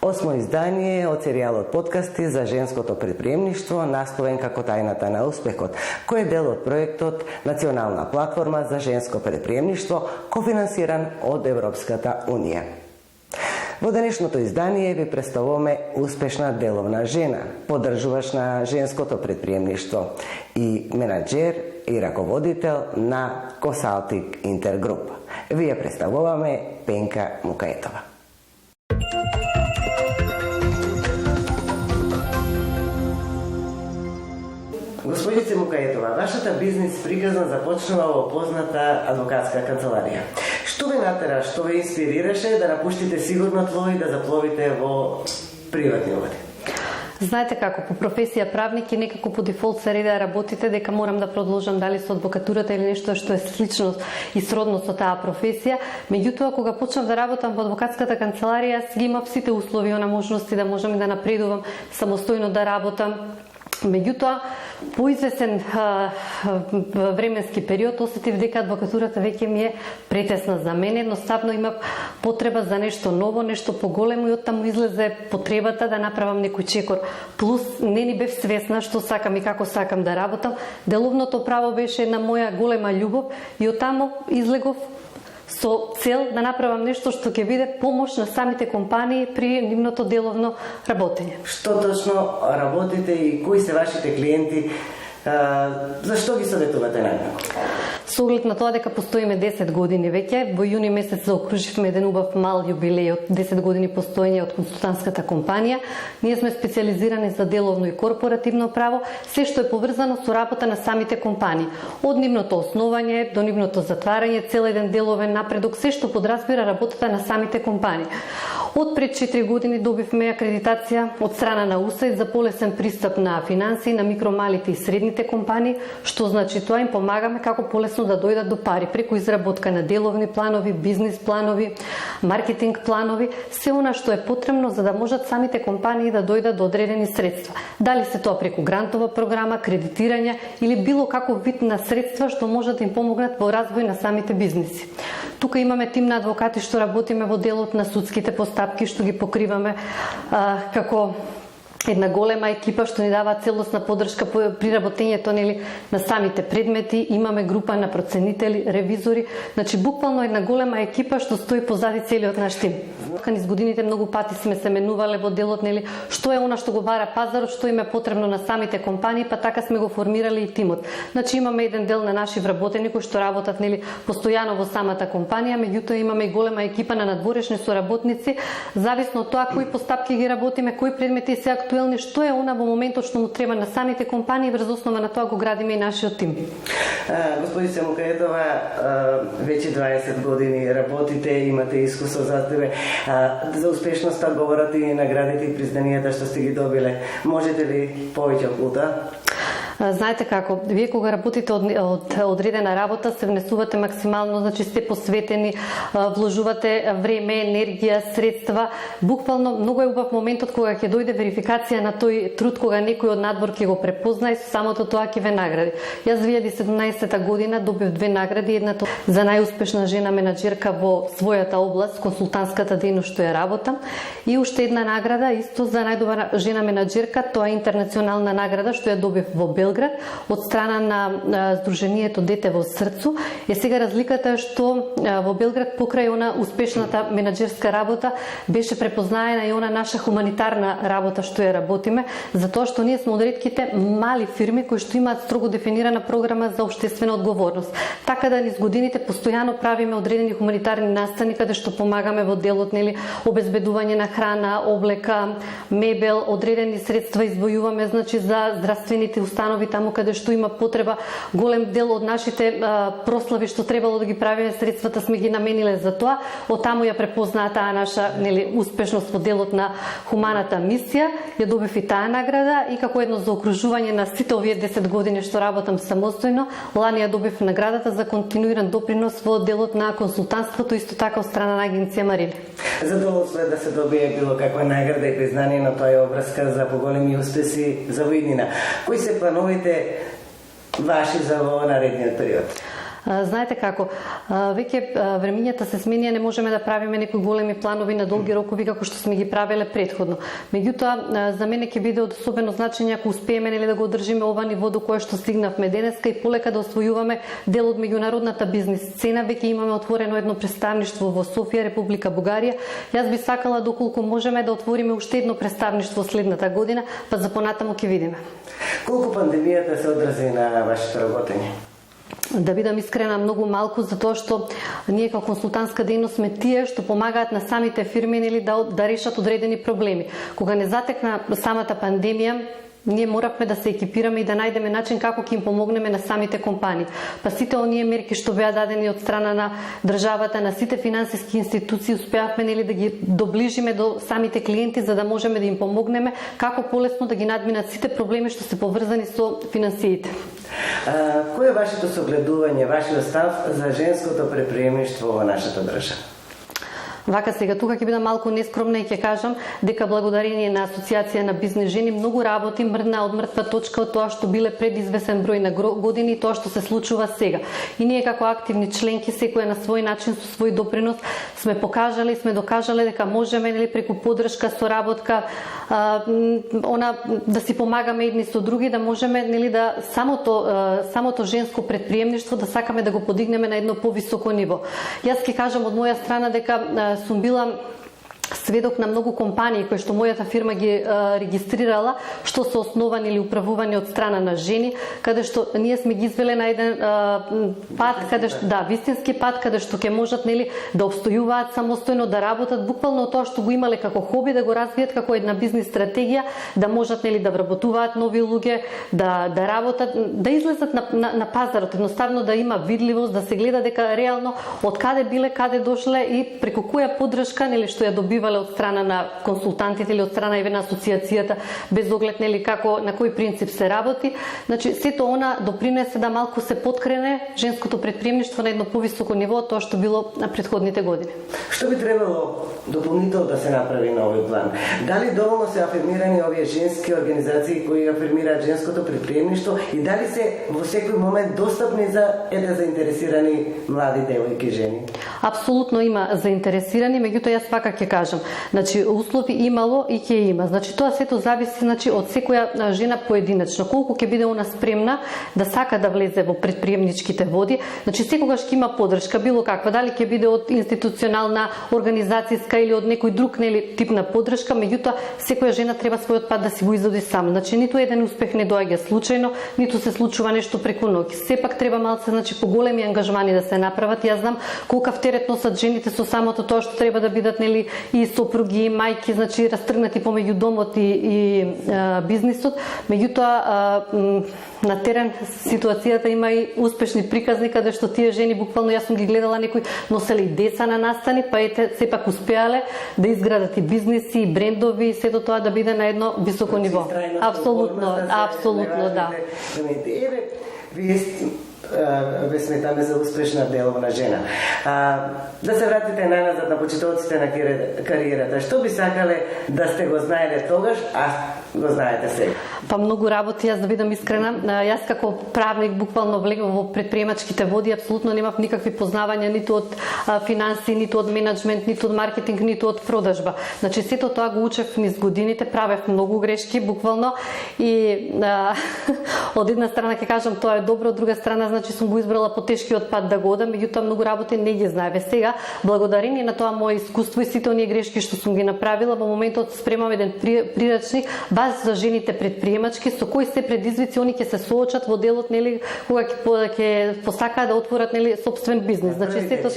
Осмо издание од серијалот подкасти за женското предприемништво, насловен како Тајната на успехот, кој е дел од проектот Национална платформа за женско предприемништво, кофинансиран од Европската Унија. Во денешното издание ви представуваме успешна деловна жена, поддржуваш на женското предприемништво и менаџер и раководител на Consulting Intergroup. Ви ја представуваме Пенка Мукаетова. Господице Мукаетова, вашата бизнес приказна започнува во позната адвокатска канцеларија. Што ве натера, што ве инспирираше да напуштите сигурното и да запловите во приватни води? Знаете како, по професија правник и некако по дефолт се реда работите дека морам да продолжам дали со адвокатурата или нешто што е слично и сродно со таа професија. Меѓутоа, кога почнав да работам во адвокатската канцеларија, ги имав сите услови на можности да можам да напредувам, самостојно да работам. Меѓутоа, по известен временски период осетив дека адвокатурата веќе ми е претесна за мене. Едноставно имав потреба за нешто ново, нешто поголемо и оттаму излезе потребата да направам некој чекор. Плюс не ни бев свесна што сакам и како сакам да работам. Деловното право беше една моја голема љубов и оттаму излегов со цел да направам нешто што ќе биде помош на самите компании при нивното деловно работење. Што точно работите и кои се вашите клиенти? Зашто ги советувате најмногу? Со оглед на тоа дека постоиме 10 години веќе, во јуни месец заокруживме еден убав мал јубилеј од 10 години постоење од консултантската компанија. Ние сме специализирани за деловно и корпоративно право, се што е поврзано со работа на самите компании. Од нивното основање до нивното затварање, цел еден деловен напредок, се што подразбира работата на самите компании. Од пред 4 години добивме акредитација од страна на УСАИД за полесен пристап на финансии на микро, малите и средните компании, што значи тоа им помагаме како полесно да дојдат до пари преку изработка на деловни планови, бизнис планови, маркетинг планови, се она што е потребно за да можат самите компании да дојдат до одредени средства. Дали се тоа преку грантова програма, кредитирање или било каков вид на средства што можат да им помогнат во развој на самите бизниси. Тука имаме тим на адвокати што работиме во делот на судските постапки, што ги покриваме како една голема екипа што ни дава целосна поддршка при работењето на самите предмети. Имаме група на проценители, ревизори, значи буквално една голема екипа што стои позади целиот наш тим. Низ годините многу пати сме се менувале во делот што е она што го бара пазарот, што им е потребно на самите компании, па така сме го формирале и тимот. Значи имаме еден дел на наши вработени кои што работат постојано во самата компанија, меѓутоа имаме и голема екипа на надворешни соработници, зависно од тоа кои постапки ги работиме, кои предмети се актуелни, што е она во моментот што му треба на самите компании, врз основа на тоа го градиме и нашиот тим. Господице Мукаетова, веќе 20 години работите, имате искуство за тебе. За успешноста говорат и наградите и признанијата што сте ги добиле. Можете ли повеќе околу? Знаете како, вие кога работите од одредена работа, се внесувате максимално, значи сте посветени, вложувате време, енергија, средства. Буквално многу е убав моментот кога ќе дојде верификација на тој труд, кога некој од надвор ќе го препозна и самото тоа ќе ве награди. Јас 2017 година добив 2 награди, едната за најуспешна жена менаџерка во својата област, консултантската дејност што ја работам, и уште една награда исто за најдобра жена менаџерка, тоа е интернационална награда што ја добив во Белград од страна на Сдруженијето Дете во срцу. Сега разликата е што во Белград покрај она успешната менаџерска работа беше препознаена и она наша хуманитарна работа што ја работиме, затоа што ние сме од ретките мали фирми кои што имаат строго дефинирана програма за општествена одговорност. Така да низ годините постојано правиме одредени хуманитарни настани каде што помагаме во делот обезбедување на храна, облека, мебел, одредени средства издвојуваме значи за здравствените установи таму каде што има потреба. Голем дел од нашите прослави што требало да ги правиме, средствата сме ги намениле за тоа. Од таму ја препознаа таа наша успешност во делот на хуманата мисија. Ја добив и таа награда и како едно заокружување на сите овие 10 години што работам самостојно, лани ја добив наградата за континуиран допринос во делот на консултантството, исто така од страна на агенција Марили. Задоволство е да се добие било каква награда и признание, но тоа е обврска за поголеми успеси за во иднина. Кои се плановите ваши за во наредниот период? Знаете како, веќе времињата се сменија, не можеме да правиме некои големи планови на долги рокови како што сме ги правеле претходно. Меѓутоа, за мене ќе биде од особено значење ако успееме да го одржиме ова ниво до кое што стигнавме денеска и полека да освојуваме дел од меѓународната бизнис сцена. Веќе имаме отворено едно представништво во Софија, Република Бугарија. Јас би сакала доколку можеме да отвориме уште едно представништво следната година, па за понатаму ќе видиме. Колку пандемијата се одрази на вашето работење? Да бидам искрена, многу малку, затоа што ние како консултантска дејност сме тие што помагаат на самите фирми да решат одредени проблеми. Кога не затекна самата пандемија, ние моравме да се екипираме и да најдеме начин како ќе им помогнеме на самите компании. Па сите оние мерки што беа дадени од страна на државата, на сите финансиски институции, успеавме да ги доближиме до самите клиенти за да можеме да им помогнеме како полесно да ги надминат сите проблеми што се поврзани со финансиите. Кој е вашето согледување, вашиот став за женското предприемништво во нашата држава? Вака сега, тука ќе бидам малку нескромна и ќе кажам дека благодарение на Асоциација на бизнес жени многу работи мрдна од мртва точка од тоа што биле пред извесен број на години и тоа што се случува сега. И ние како активни членки, секоја на свој начин со свој допринос сме покажале и сме докажале дека можеме преку поддршка, соработка, да си помагаме едни со други, да можеме да самото женско предприемништво да сакаме да го подигнеме на едно повисоко ниво. Јас ќе кажам од моја страна дека сум била сведок на многу компании кои што мојата фирма ги регистрирала, што се основани или управувани од страна на жени, каде што ние сме ги извеле на еден пат, каде што вистински пат, каде што ќе можат да обстојуваат самостојно, да работат буквално тоа што го имале како хоби, да го развијат како една бизнис стратегија, да можат да вработуваат нови луѓе, да работат, да излезат на пазарот, едноставно да има видливост, да се гледа дека реално од каде биле, каде дошле и преку која поддршка што ја добивале од страна на консултантите или од страна на асоциацијата, без оглед како на кој принцип се работи. Значи сето она допринесе да малку се подкрене женското предприемништво на едно повисоко ниво, тоа што било на претходните години. Што би требало дополнително да се направи на овој план? Дали доволно се афирмирани овие женски организации кои афирмираат женското предприемништво и дали се во секој момент достапни за заинтересирани млади девојки и жени? Апсолутно има заинтересирани, меѓутоа јас вака ќе кажам. Значи услови имало и ќе има. Значи тоа сето зависи од секоја жена поединечно. Колку ќе биде она спремна да сака да влезе во предприемничките води. Значи секогаш ќе има поддршка било каква, дали ќе биде од институционална, организацијска или од некој друг тип на поддршка, меѓутоа секоја жена треба својот пат да си го изводи сам. Значи ниту еден успех не доаѓа случајно, ниту се случува нешто преку ноќ. Сепак треба малце поголеми ангажмани да се направат. Јас знам колкав терет носат жените со самото тоа што треба да бидат и сопруги, и мајки, значи растргнати помеѓу домот и бизнисот. Меѓутоа на терен ситуацијата има и успешни приказни каде што тие жени буквално јас сум ги гледала, некои носели деца на настани, па сепак успеале да изградат и бизниси, и брендови и сето тоа да биде на едно високо ниво. Апсолутно, да. Ве сметаме за успешна деловна жена. Да се вратите најназад на почетоците на кариерата. Што би сакале да сте го знаеле тогаш, а го знаете сега? Па многу работи, јас да бидам искрена. Јас како правник буквално влегов во предприемачките води, апсолутно немав никакви познавања ниту од финанси, ниту од менеджмент, ниту од маркетинг, ниту од продажба. Значи сето тоа го учев низ годините, правев многу грешки буквално и од една страна ќе кажам тоа е добро, од друга страна значи сум го избрала потешкиот пат да го одам, меѓутоа многу работи не ги знаеве. Сега, благодарение на тоа мое искуство и сите оние грешки што сум ги направила, во моментот спремам еден прирачник баз за жените предприемачки, со кои се предизвици они ќе се соочат во делот, кога ќе посакаат да отворат сопствен бизнис. Значи сето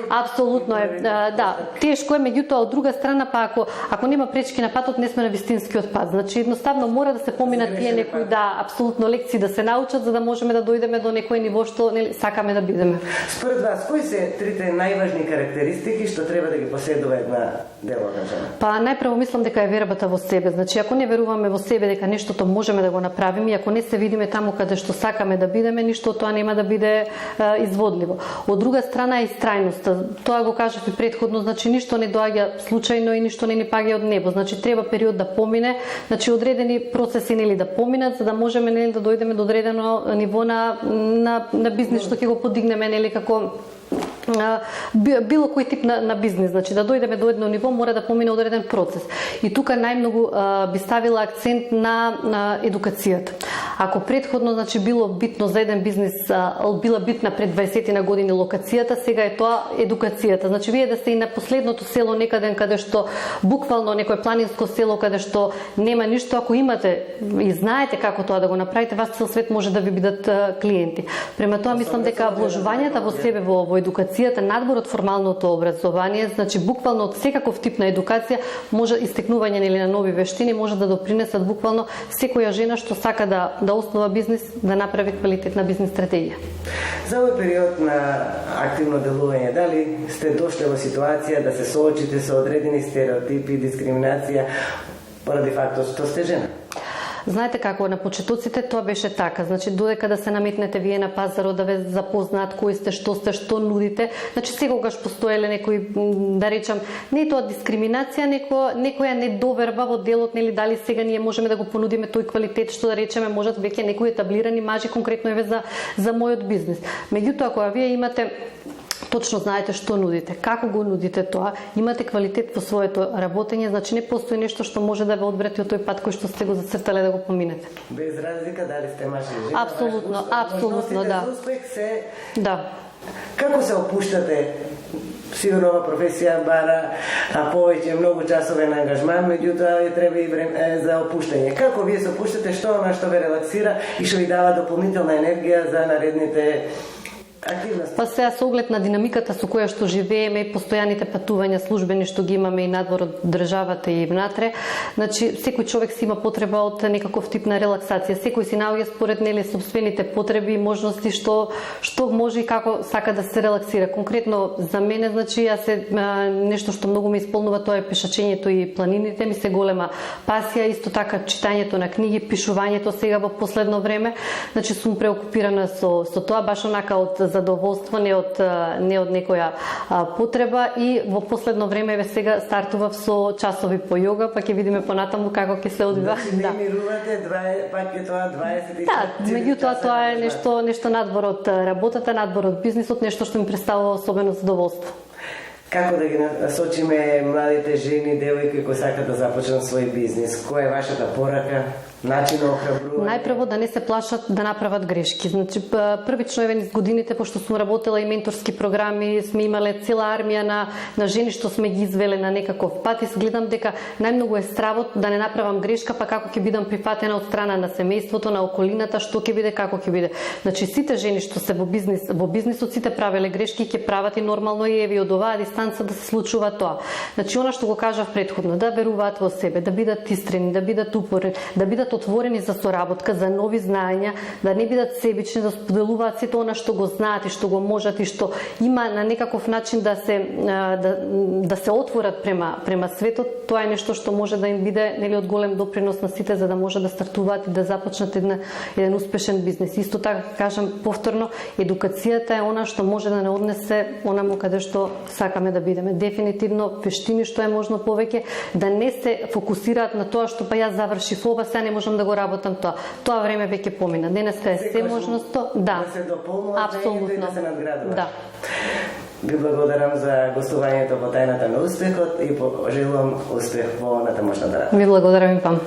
апсолутно е, да, тешко е, меѓутоа од друга страна па ако нема пречки на патот, не сме на вистинскиот пат. Значи едноставно мора да се поминат тие некои апсолутно лекции да се научат за да можеме да дојдеме до некој ниво што сакаме да бидеме. Според вас, кои се трите најважни карактеристики што треба да ги поседува една деловна жена? Па најпрво мислам дека е вербата во себе. Значи ако не веруваме во себе дека нештото можеме да го направиме и ако не се видиме таму каде што сакаме да бидеме, ништо тоа нема да биде изводливо. Од друга страна е истрајноста. Тоа го кажав и претходно, значи ништо не доаѓа случајно и ништо не ни паѓа од небо. Значи треба период да помине, значи одредени процеси нели да поминат за да можеме нели да дојдеме до одредено ниво на бизнис што ќе го подигнеме нели како било кој тип на бизнис, значи да дојдеме до едно ниво мора да помине одреден процес. И тука најмногу би ставила акцент на едукацијата. Ако претходно значи било битно за еден бизнис, била битна пред 20 на години локацијата, сега е тоа едукацијата. Значи вие да сте и на последното село некаде каде што буквално некое планинско село каде што нема ништо, ако имате и знаете како тоа да го направите, вас цел свет може да ви бидат клиенти. Према тоа мислам дека вложувањата во себе во едукацијата надвор од формалното образование, значи буквално од секаков тип на едукација може истекнување нели на нови вештини може да допринесат буквално секоја жена што сака да основа бизнис, да направи квалитетна бизнис стратегија. За овој период на активно делување, дали сте дошли во ситуација да се соочите со одредени стереотипи, дискриминација поради фактот што сте жена? Знаете како на почетоците тоа беше така, значи додека да се наметнете вие на пазарот, да ве запознаат кои сте, што нудите, значи секогаш постоеле некои, да речам, не е тоа дискриминација, некоја недоверба во делот, нели дали сега ние можеме да го понудиме тој квалитет што да речеме можат веќе некои етаблирани мажи конкретно еве за мојот бизнис. Меѓутоа кога вие имате точно знаете што нудите, како го нудите тоа, имате квалитет во своето работење, значи не постои нешто што може да ве одврати од тој пат кој што сте го зацртале да го поминете. Без разлика дали сте маж или жена. Апсолутно, да. Да. Како се опуштате? Сигурно ова професија бара повеќе многу часове на ангажман, меѓутоа ви треба и време за опуштање. Како вие се опуштате, што она што ве релаксира и што ви дава дополнителна енергија за наредните активности? Па сега со оглед на динамиката со која што живееме и постојаните патувања службени што ги имаме и надвор од државата и внатре, значи секој човек си има потреба од некаков тип на релаксација. Секој си наоѓа според нели собствените потреби и можности што може и како сака да се релаксира. Конкретно за мене, значи нешто што многу ме исполнува тоа е пешачењето и планините, ми се голема пасија, исто така читањето на книги, пишувањето сега во последно време. Значи сум преокупирана со тоа баш онака од задоволство, не од некоја потреба и во последно време еве сега стартував со часови по јога, па ќе видиме понатаму како ќе се одвива. Значи не мирувате, пак е тоа 24 Да, меѓутоа тоа е нешто надвор од работата, надвор од бизнисот, нешто што ми представува особено задоволство. Како да ги насочиме младите жени, девојки кои сакаат да започнат свој бизнис? Која е вашата порака? Начин на охрабрување? Најпрво да не се плашат да направат грешки. Значи првично еве низ годините пошто сум работела и менторски програми, сме имале цела армија на жени што сме ги извеле на некаков пат и гледам дека најмногу е стравот да не направам грешка, па како ќе бидам прифатена од страна на семејството, на околината, што ќе биде, како ќе биде. Значи сите жени што се во бизнисот сите правеле грешки и ќе прават и нормално и еве од оваа дистанца да се случува тоа. Значи она што го кажав претходно, да веруваат во себе, да бидат искрени, да бидат упорни, да бидат отворени за соработка, за нови знаења, да не бидат себични, да споделуваат сето она што го знаат и што го можат и што има на некаков начин да се отворат према светот. Тоа е нешто што може да им биде нели од голем допринос на сите за да може да стартуваат и да започнат еден успешен бизнис. Исто така кажам повторно, едукацијата е она што може да не однесе онаму каде што сакаме да бидеме. Дефинитивно вештини што е можно повеќе, да не се фокусираат на тоа што па јас завршив ова, сега не можам да го работам тоа. Тоа време веќе помина. Денеска е се можностто, да. Да се дополнува апсолутно. И да се надградува. Да. Ви благодарам за гостувањето во Тајната на успехот и пожелувам успех во натамошната работа. Ви благодарам и вам.